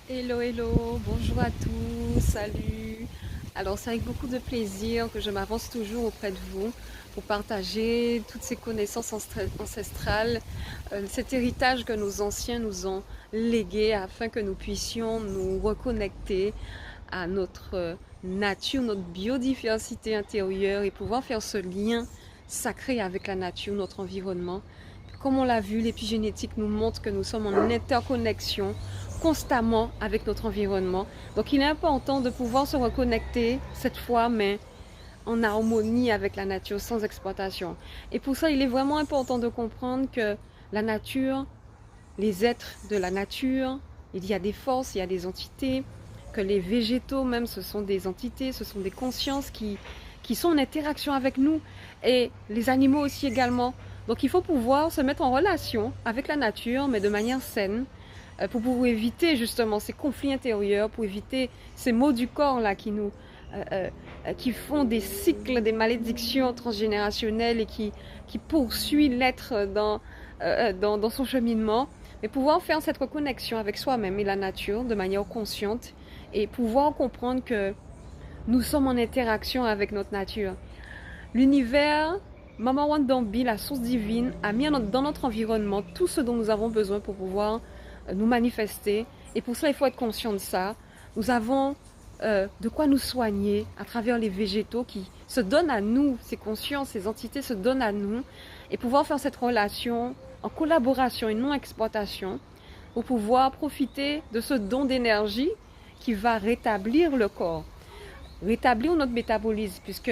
Hello, hello, bonjour à tous, salut. Alors c'est avec beaucoup de plaisir que je m'avance toujours auprès de vous pour partager toutes ces connaissances ancestrales, cet héritage que nos anciens nous ont légué afin que nous puissions nous reconnecter à notre nature, notre biodiversité intérieure et pouvoir faire ce lien sacré avec la nature, notre environnement. Comme on l'a vu, l'épigénétique nous montre que nous sommes en interconnexion constamment avec notre environnement. Donc il est important de pouvoir se reconnecter cette fois, mais en harmonie avec la nature, sans exploitation. Et pour ça, il est vraiment important de comprendre que la nature, les êtres de la nature, il y a des forces, il y a des entités, que les végétaux même, ce sont des entités, ce sont des consciences qui sont en interaction avec nous, et les animaux aussi également. Donc il faut pouvoir se mettre en relation avec la nature, mais de manière saine, pour pouvoir éviter justement ces conflits intérieurs, pour éviter ces maux du corps là qui font des cycles, des malédictions transgénérationnelles et qui poursuivent l'être dans son cheminement. Mais pouvoir faire cette reconnexion avec soi-même et la nature de manière consciente et pouvoir comprendre que nous sommes en interaction avec notre nature. L'univers, Mama Wandambi, la source divine, a mis dans notre environnement tout ce dont nous avons besoin pour pouvoir nous manifester. Et pour ça, il faut être conscient de ça. Nous avons de quoi nous soigner à travers les végétaux qui se donnent à nous, ces consciences, ces entités se donnent à nous, et pouvoir faire cette relation en collaboration et non exploitation pour pouvoir profiter de ce don d'énergie qui va rétablir le corps, rétablir notre métabolisme, puisque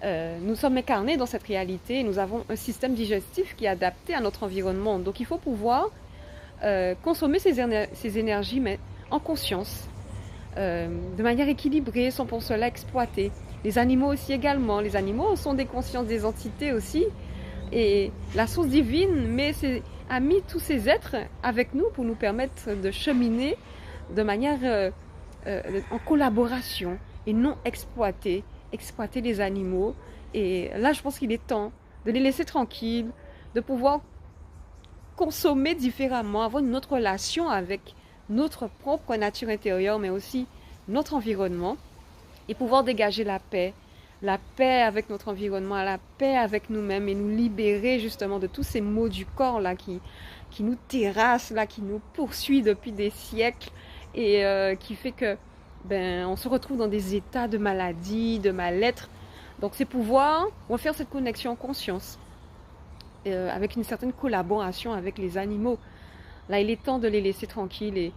nous sommes incarnés dans cette réalité et nous avons un système digestif qui est adapté à notre environnement. Donc il faut pouvoir consommer ces énergies, mais en conscience, de manière équilibrée, sans pour cela exploiter. Les animaux aussi également. Les animaux sont des consciences des entités aussi. Et la source divine a mis tous ces êtres avec nous pour nous permettre de cheminer de manière en collaboration et non exploiter les animaux. Et là, je pense qu'il est temps de les laisser tranquilles, de pouvoir consommer différemment, avoir une autre relation avec notre propre nature intérieure, mais aussi notre environnement, et pouvoir dégager la paix avec notre environnement, la paix avec nous-mêmes, et nous libérer justement de tous ces maux du corps là qui nous terrassent, là, qui nous poursuit depuis des siècles, et qui fait que on se retrouve dans des états de maladie, de mal-être. Donc c'est pouvoir refaire cette connexion en conscience, avec une certaine collaboration avec les animaux. Là, il est temps de les laisser tranquilles et